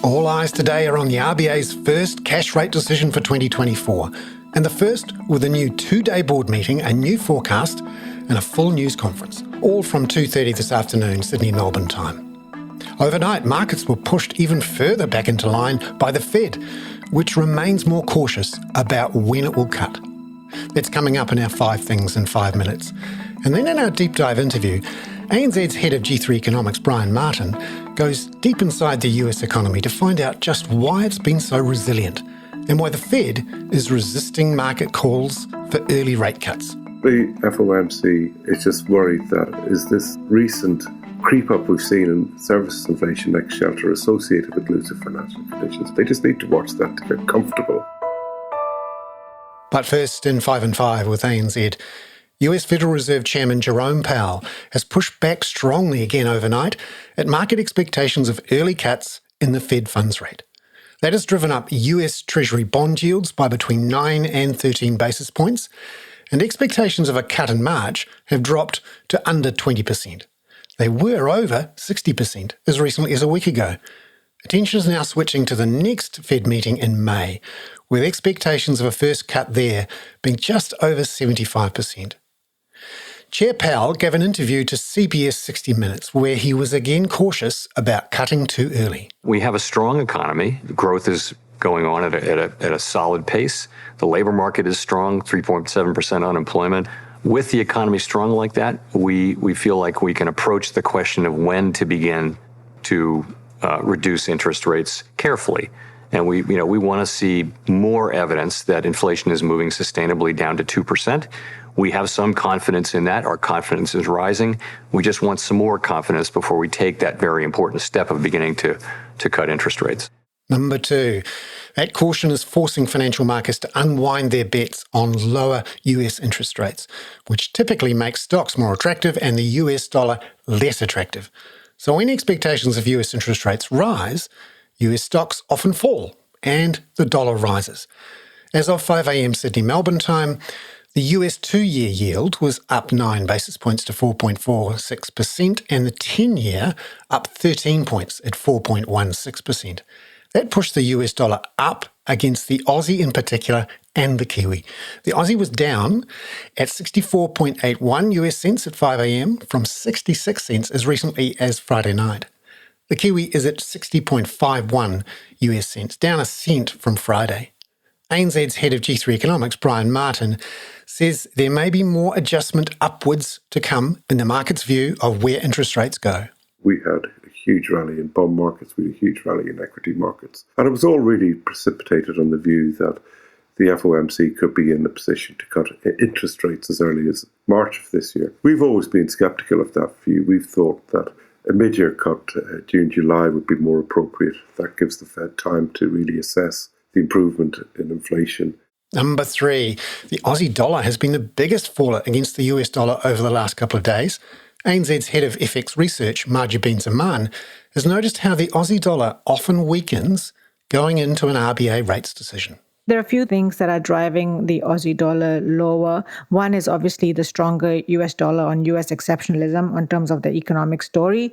All eyes today are on the RBA's first cash rate decision for 2024, and the first with a new two-day board meeting, a new forecast and a full news conference, all from 2:30 this afternoon, Sydney-Melbourne time. Overnight, markets were pushed even further back into line by the Fed, which remains more cautious about when it will cut. That's coming up in our 5 Things in 5 Minutes. And then in our deep dive interview, ANZ's head of G3 Economics, Brian Martin, goes deep inside the US economy to find out just why it's been so resilient and why the Fed is resisting market calls for early rate cuts. The FOMC is just worried that is this recent creep up we've seen in services inflation ex shelter associated with looser financial conditions. They just need to watch that to get comfortable. But first, in 5 and 5 with ANZ, US Federal Reserve Chairman Jerome Powell has pushed back strongly again overnight at market expectations of early cuts in the Fed funds rate. That has driven up US Treasury bond yields by between 9 and 13 basis points, and expectations of a cut in March have dropped to under 20%. They were over 60% as recently as a week ago. Attention is now switching to the next Fed meeting in May, with expectations of a first cut there being just over 75%. Chair Powell gave an interview to CBS 60 Minutes where he was again cautious about cutting too early. We have a strong economy. Growth is going on at a solid pace. The labor market is strong, 3.7% unemployment. With the economy strong like that, we feel like we can approach the question of when to begin to reduce interest rates carefully. And we want to see more evidence that inflation is moving sustainably down to 2%. We have some confidence in that. Our confidence is rising. We just want some more confidence before we take that very important step of beginning to cut interest rates. Number 2, that caution is forcing financial markets to unwind their bets on lower US interest rates, which typically makes stocks more attractive and the US dollar less attractive. So when expectations of US interest rates rise, US stocks often fall and the dollar rises. As of 5 a.m. Sydney-Melbourne time, the US 2-year yield was up 9 basis points to 4.46% and the 10-year up 13 points at 4.16%. That pushed the US dollar up against the Aussie in particular and the Kiwi. The Aussie was down at 64.81 US cents at 5 a.m. from 66 cents as recently as Friday night. The Kiwi is at 60.51 US cents, down a cent from Friday. ANZ's head of G3 Economics, Brian Martin, says there may be more adjustment upwards to come in the market's view of where interest rates go. We had a huge rally in bond markets, we had a huge rally in equity markets. And it was all really precipitated on the view that the FOMC could be in a position to cut interest rates as early as March of this year. We've always been sceptical of that view. We've thought that a mid-year cut June, July would be more appropriate. That gives the Fed time to really assess the improvement in inflation. Number 3, the Aussie dollar has been the biggest faller against the US dollar over the last couple of days. ANZ's head of FX research, Marjabeen Zaman, has noticed how the Aussie dollar often weakens going into an RBA rates decision. There are a few things that are driving the Aussie dollar lower. One is obviously the stronger US dollar on US exceptionalism in terms of the economic story.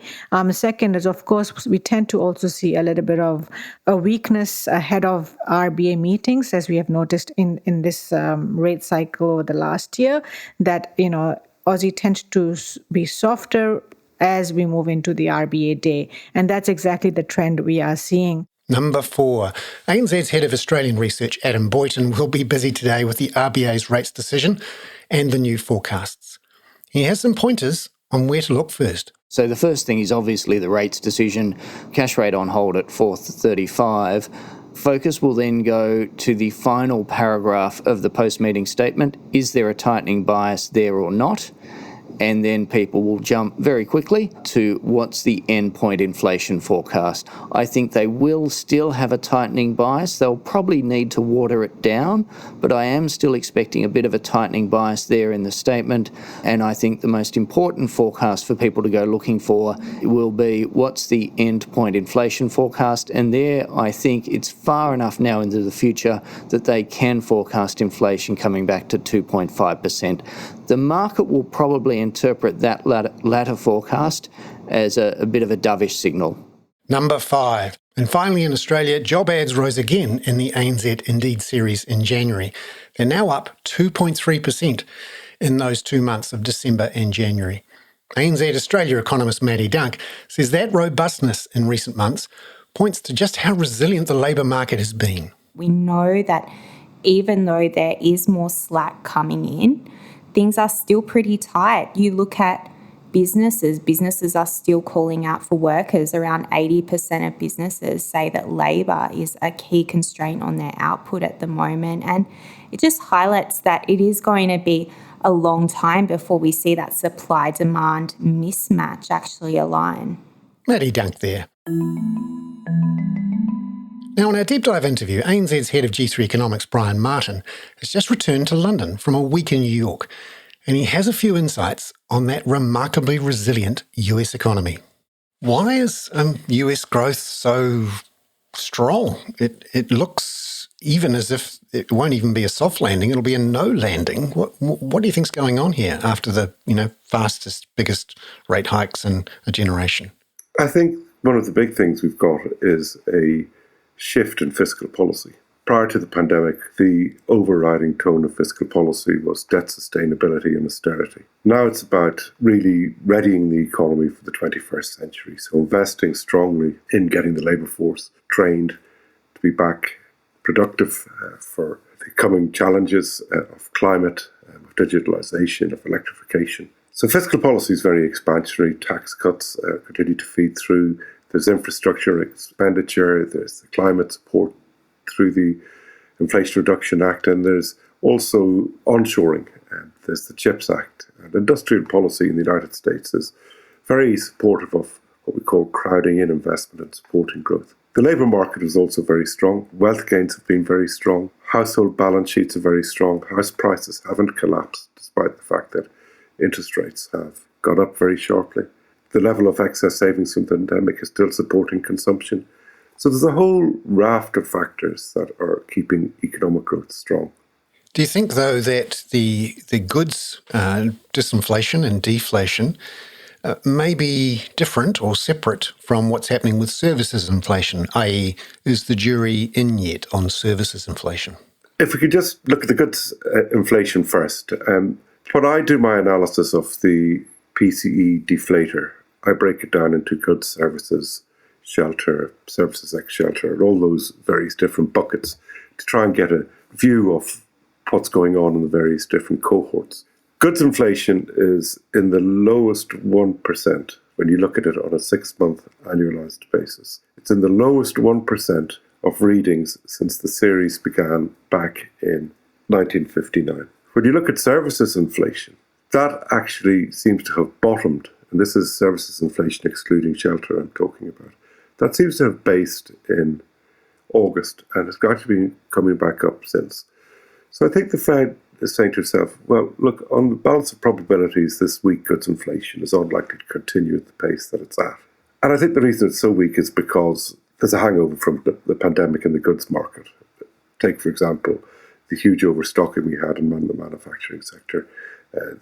Second is, of course, we tend to also see a little bit of a weakness ahead of RBA meetings, as we have noticed in this rate cycle over the last year, that, Aussie tends to be softer as we move into the RBA day. And that's exactly the trend we are seeing. Number 4, ANZ's head of Australian research, Adam Boyton, will be busy today with the RBA's rates decision and the new forecasts. He has some pointers on where to look first. So the first thing is obviously the rates decision, cash rate on hold at 4.35. Focus will then go to the final paragraph of the post-meeting statement. Is there a tightening bias there or not? And then people will jump very quickly to what's the endpoint inflation forecast. I think they will still have a tightening bias. They'll probably need to water it down, but I am still expecting a bit of a tightening bias there in the statement. And I think the most important forecast for people to go looking for will be what's the endpoint inflation forecast. And there, I think it's far enough now into the future that they can forecast inflation coming back to 2.5%. The market will probably interpret that latter forecast as a bit of a dovish signal. Number 5. And finally, in Australia, job ads rose again in the ANZ Indeed series in January. They're now up 2.3% in those 2 months of December and January. ANZ Australia economist Maddie Dunk says that robustness in recent months points to just how resilient the labour market has been. We know that even though there is more slack coming in, things are still pretty tight. You look at businesses are still calling out for workers. Around 80% of businesses say that labour is a key constraint on their output at the moment. And it just highlights that it is going to be a long time before we see that supply-demand mismatch actually align. Maddie Dunk there. Now, in our deep dive interview, ANZ's head of G3 Economics, Brian Martin, has just returned to London from a week in New York, and he has a few insights on that remarkably resilient US economy. Why is US growth so strong? It looks even as if it won't even be a soft landing, it'll be a no landing. What do you think's going on here after the fastest, biggest rate hikes in a generation? I think one of the big things we've got is a shift in fiscal policy. Prior to the pandemic, the overriding tone of fiscal policy was debt sustainability and austerity. Now it's about really readying the economy for the 21st century. So investing strongly in getting the labour force trained to be back productive for the coming challenges of climate, of digitalisation, of electrification. So fiscal policy is very expansionary. Tax cuts continue to feed through. There's infrastructure expenditure, there's the climate support through the Inflation Reduction Act, and there's also onshoring. There's the CHIPS Act. And industrial policy in the United States is very supportive of what we call crowding in investment and supporting growth. The labour market is also very strong. Wealth gains have been very strong. Household balance sheets are very strong. House prices haven't collapsed, despite the fact that interest rates have gone up very sharply. The level of excess savings from the pandemic is still supporting consumption. So there's a whole raft of factors that are keeping economic growth strong. Do you think, though, that the goods disinflation and deflation may be different or separate from what's happening with services inflation, i.e. is the jury in yet on services inflation? If we could just look at the goods inflation first. When I do my analysis of the PCE deflator, I break it down into goods, services, shelter, services ex-shelter, and all those various different buckets to try and get a view of what's going on in the various different cohorts. Goods inflation is in the lowest 1% when you look at it on a 6-month annualized basis. It's in the lowest 1% of readings since the series began back in 1959. When you look at services inflation, that actually seems to have bottomed, and this is services inflation excluding shelter I'm talking about. That seems to have based in August, and it's actually been coming back up since. So I think the Fed is saying to itself, well, look, on the balance of probabilities, this weak goods inflation is unlikely to continue at the pace that it's at. And I think the reason it's so weak is because there's a hangover from the pandemic in the goods market. Take, for example, the huge overstocking we had in the manufacturing sector,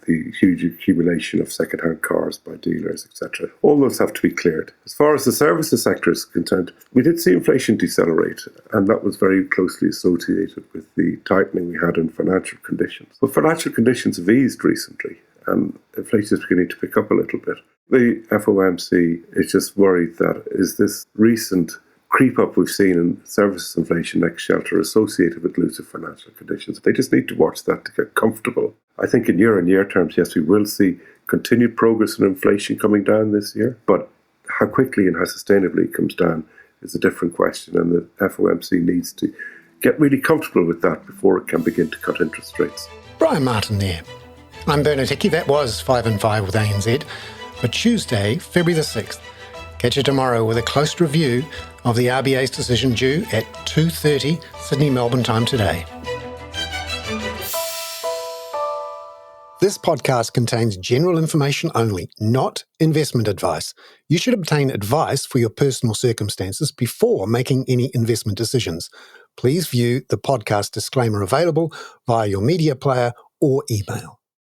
the huge accumulation of second-hand cars by dealers, etc. All those have to be cleared. As far as the services sector is concerned, we did see inflation decelerate, and that was very closely associated with the tightening we had in financial conditions. But financial conditions have eased recently, and inflation is beginning to pick up a little bit. The FOMC is just worried that is this recent creep up we've seen in services inflation ex-shelter associated with looser financial conditions. They just need to watch that to get comfortable. I think in year-on-year terms, yes, we will see continued progress in inflation coming down this year, but how quickly and how sustainably it comes down is a different question, and the FOMC needs to get really comfortable with that before it can begin to cut interest rates. Brian Martin there. I'm Bernard Hickey. That was 5 and 5 with ANZ for Tuesday, February the 6th. Catch you tomorrow with a close review of the RBA's decision due at 2:30 Sydney-Melbourne time today. This podcast contains general information only, not investment advice. You should obtain advice for your personal circumstances before making any investment decisions. Please view the podcast disclaimer available via your media player or email.